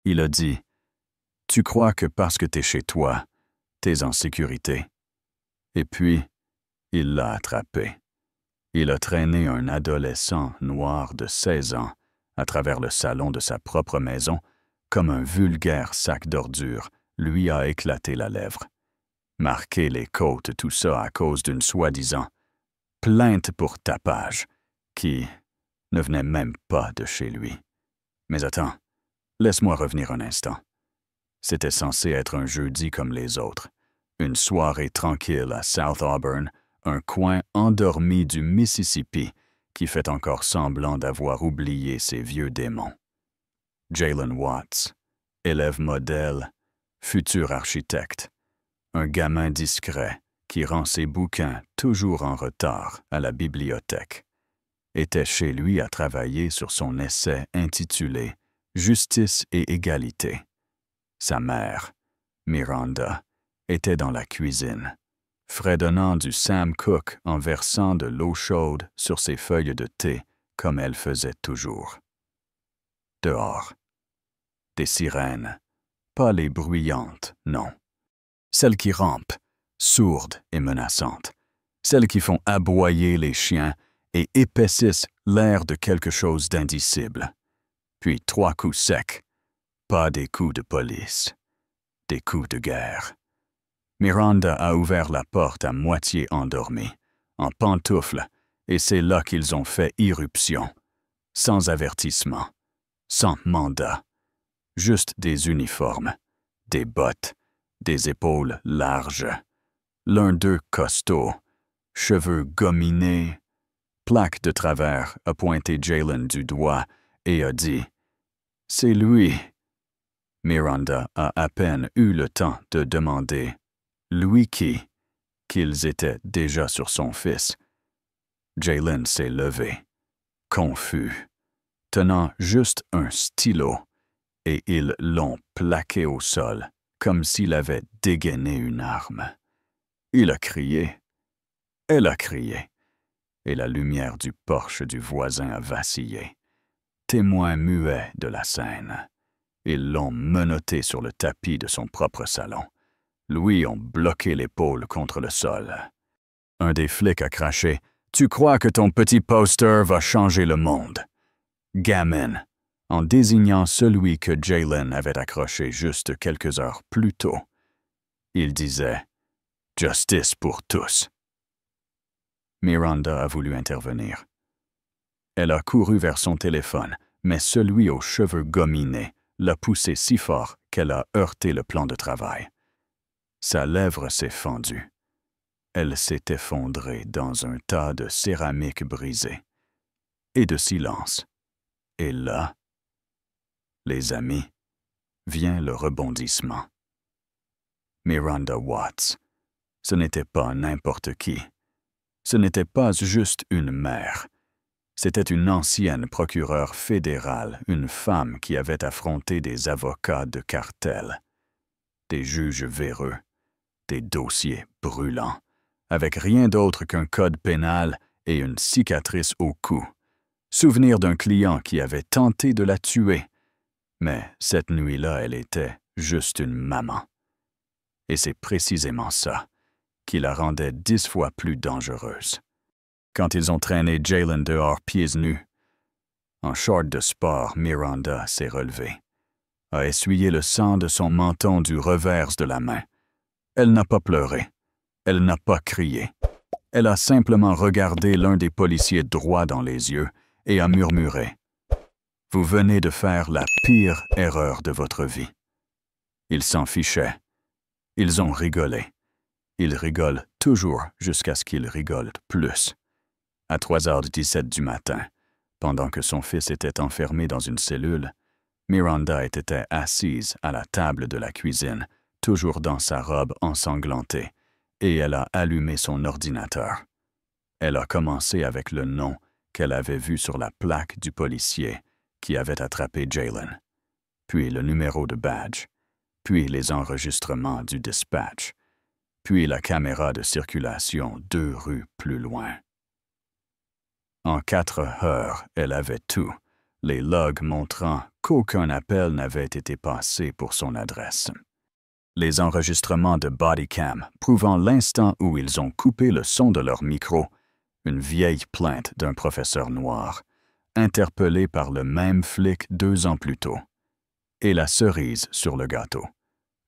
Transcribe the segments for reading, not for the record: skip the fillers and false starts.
Il a dit, « Tu crois que parce que t'es chez toi, t'es en sécurité. » Et puis, il l'a attrapé. Il a traîné un adolescent noir de 16 ans à travers le salon de sa propre maison comme un vulgaire sac d'ordures lui a éclaté la lèvre. Marqué les côtes, tout ça à cause d'une soi-disant plainte pour tapage qui ne venait même pas de chez lui. Mais attends, laisse-moi revenir un instant. C'était censé être un jeudi comme les autres, une soirée tranquille à South Auburn, un coin endormi du Mississippi qui fait encore semblant d'avoir oublié ses vieux démons. Jalen Watts, élève modèle, futur architecte, un gamin discret qui rend ses bouquins toujours en retard à la bibliothèque, était chez lui à travailler sur son essai intitulé « Justice et égalité ». Sa mère, Miranda, était dans la cuisine, fredonnant du Sam Cooke en versant de l'eau chaude sur ses feuilles de thé comme elle faisait toujours. Dehors, des sirènes, pas les bruyantes, non. Celles qui rampent, sourdes et menaçantes, celles qui font aboyer les chiens et épaississent l'air de quelque chose d'indicible. Puis 3 coups secs, pas des coups de police, des coups de guerre. Miranda a ouvert la porte à moitié endormie, en pantoufles, et c'est là qu'ils ont fait irruption, sans avertissement, sans mandat, juste des uniformes, des bottes, des épaules larges, l'un d'eux costaud, cheveux gominés. Plaque de travers a pointé Jalen du doigt et a dit « C'est lui ». Miranda a à peine eu le temps de demander « Lui qui ?» qu'ils étaient déjà sur son fils. Jalen s'est levé, confus, tenant juste un stylo, et ils l'ont plaqué au sol, comme s'il avait dégainé une arme. Il a crié. Elle a crié. Et la lumière du porche du voisin a vacillé. Témoin muet de la scène. Ils l'ont menotté sur le tapis de son propre salon. Lui ont bloqué l'épaule contre le sol. Un des flics a craché « Tu crois que ton petit poster va changer le monde? » Gamin, en désignant celui que Jalen avait accroché juste quelques heures plus tôt. Il disait « Justice pour tous ». Miranda a voulu intervenir. Elle a couru vers son téléphone, mais celui aux cheveux gominés l'a poussé si fort qu'elle a heurté le plan de travail. Sa lèvre s'est fendue. Elle s'est effondrée dans un tas de céramique brisée. Et de silence. Et là, les amis, vient le rebondissement. Miranda Watts, ce n'était pas n'importe qui. Ce n'était pas juste une mère. C'était une ancienne procureure fédérale, une femme qui avait affronté des avocats de cartel, des juges véreux, des dossiers brûlants, avec rien d'autre qu'un code pénal et une cicatrice au cou. Souvenir d'un client qui avait tenté de la tuer. Mais cette nuit-là, elle était juste une maman. Et c'est précisément ça qui la rendait 10 fois plus dangereuse. Quand ils ont traîné Jalen dehors pieds nus, en short de sport, Miranda s'est relevée, a essuyé le sang de son menton du revers de la main. Elle n'a pas pleuré, elle n'a pas crié. Elle a simplement regardé l'un des policiers droit dans les yeux et a murmuré « Vous venez de faire la pire erreur de votre vie. » Ils s'en fichaient. Ils ont rigolé. Ils rigolent toujours jusqu'à ce qu'ils rigolent plus. À 3h17 du matin, pendant que son fils était enfermé dans une cellule, Miranda était assise à la table de la cuisine, toujours dans sa robe ensanglantée, et elle a allumé son ordinateur. Elle a commencé avec le nom qu'elle avait vu sur la plaque du policier qui avait attrapé Jalen, puis le numéro de badge, puis les enregistrements du dispatch, puis la caméra de circulation 2 rues plus loin. En 4 heures, elle avait tout, les logs montrant qu'aucun appel n'avait été passé pour son adresse. Les enregistrements de Bodycam prouvant l'instant où ils ont coupé le son de leur micro, une vieille plainte d'un professeur noir, interpellé par le même flic 2 ans plus tôt. Et la cerise sur le gâteau,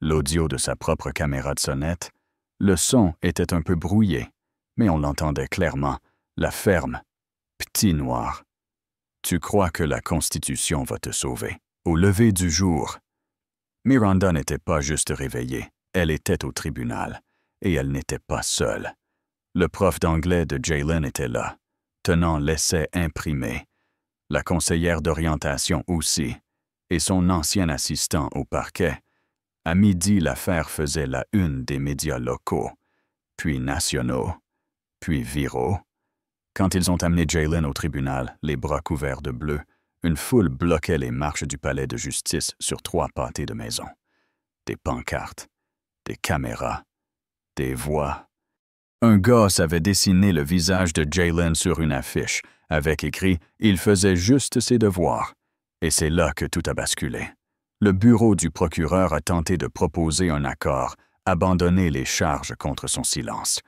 l'audio de sa propre caméra de sonnette, le son était un peu brouillé, mais on l'entendait clairement, la ferme « Petit noir ». Tu crois que la Constitution va te sauver. Au lever du jour, Miranda n'était pas juste réveillée, elle était au tribunal, et elle n'était pas seule. Le prof d'anglais de Jaylen était là, tenant l'essai imprimé, la conseillère d'orientation aussi, et son ancien assistant au parquet. À midi, l'affaire faisait la une des médias locaux, puis nationaux, puis viraux. Quand ils ont amené Jaylen au tribunal, les bras couverts de bleu, une foule bloquait les marches du palais de justice sur 3 pâtés de maison. Des pancartes, des caméras, des voix. Un gosse avait dessiné le visage de Jaylen sur une affiche, avec écrit « Il faisait juste ses devoirs ». Et c'est là que tout a basculé. Le bureau du procureur a tenté de proposer un accord, abandonner les charges contre son silence.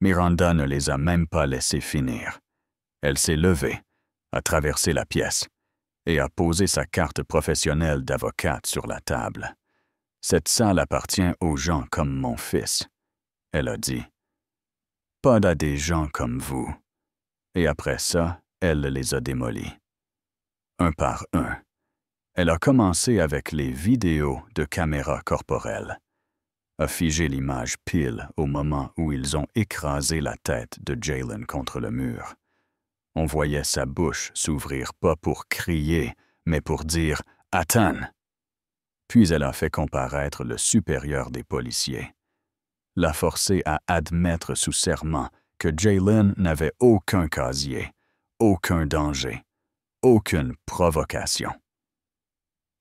Miranda ne les a même pas laissés finir. Elle s'est levée, a traversé la pièce et a posé sa carte professionnelle d'avocate sur la table. « Cette salle appartient aux gens comme mon fils », elle a dit. « Pas à des gens comme vous. » Et après ça, elle les a démolis. Un par un. Elle a commencé avec les vidéos de caméras corporelles, a figé l'image pile au moment où ils ont écrasé la tête de Jaylen contre le mur. On voyait sa bouche s'ouvrir pas pour crier, mais pour dire « Attends !» Puis elle a fait comparaître le supérieur des policiers, l'a forcé à admettre sous serment que Jaylen n'avait aucun casier, aucun danger, aucune provocation.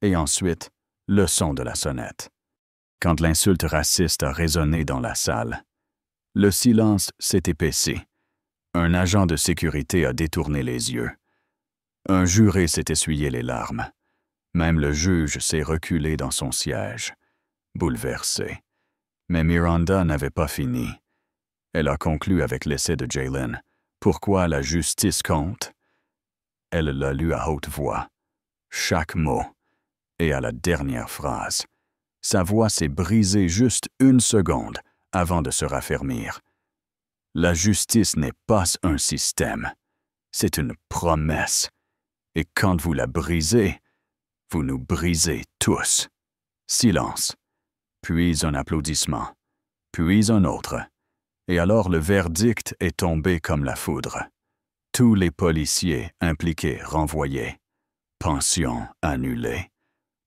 Et ensuite, le son de la sonnette. Quand l'insulte raciste a résonné dans la salle, le silence s'est épaissi. Un agent de sécurité a détourné les yeux. Un juré s'est essuyé les larmes. Même le juge s'est reculé dans son siège, bouleversé. Mais Miranda n'avait pas fini. Elle a conclu avec l'essai de Jaylen. Pourquoi la justice compte? Elle l'a lu à haute voix, chaque mot, et à la dernière phrase. Sa voix s'est brisée juste 1 seconde avant de se raffermir. La justice n'est pas un système, c'est une promesse. Et quand vous la brisez, vous nous brisez tous. Silence, puis un applaudissement, puis un autre. Et alors le verdict est tombé comme la foudre. Tous les policiers impliqués renvoyés, pensions annulées,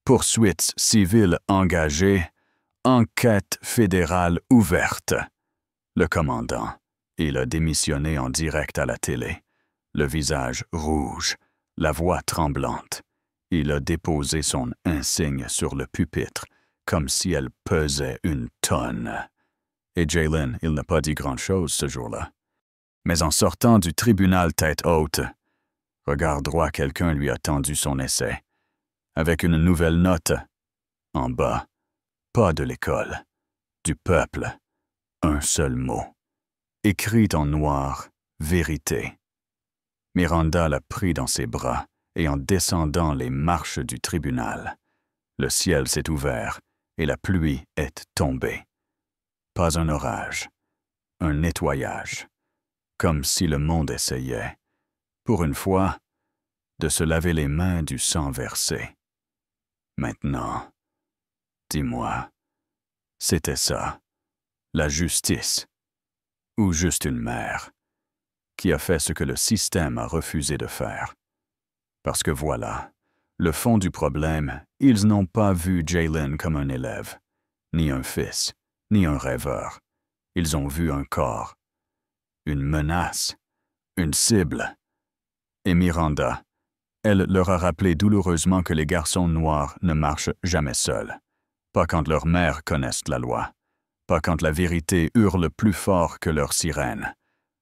poursuites civiles engagées, enquête fédérale ouverte. Le commandant, il a démissionné en direct à la télé, le visage rouge, la voix tremblante. Il a déposé son insigne sur le pupitre, comme si elle pesait 1 tonne. Et Jaylen, il n'a pas dit grand-chose ce jour-là. Mais en sortant du tribunal tête haute, regard droit, quelqu'un lui a tendu son essai, avec une nouvelle note. En bas, pas de l'école, du peuple, un seul mot. Écrit en noir, vérité. Miranda l'a pris dans ses bras et en descendant les marches du tribunal, le ciel s'est ouvert et la pluie est tombée. Pas un orage, un nettoyage, comme si le monde essayait, pour une fois, de se laver les mains du sang versé. Maintenant, dis-moi, c'était ça, la justice, ou juste une mère, qui a fait ce que le système a refusé de faire. Parce que voilà, le fond du problème, ils n'ont pas vu Jaylen comme un élève, ni un fils, ni un rêveur. Ils ont vu un corps, une menace, une cible. Et Miranda, elle leur a rappelé douloureusement que les garçons noirs ne marchent jamais seuls, pas quand leurs mères connaissent la loi, pas quand la vérité hurle plus fort que leur sirène,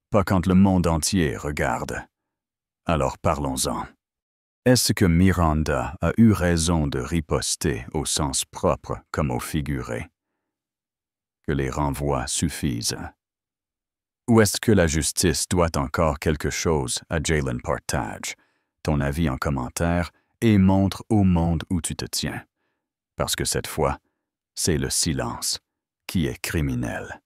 pas quand le monde entier regarde. Alors parlons-en. Est-ce que Miranda a eu raison de riposter au sens propre comme au figuré? Que les renvois suffisent. Ou est-ce que la justice doit encore quelque chose à Jalen Portage? Ton avis en commentaire et montre au monde où tu te tiens. Parce que cette fois, c'est le silence qui est criminel.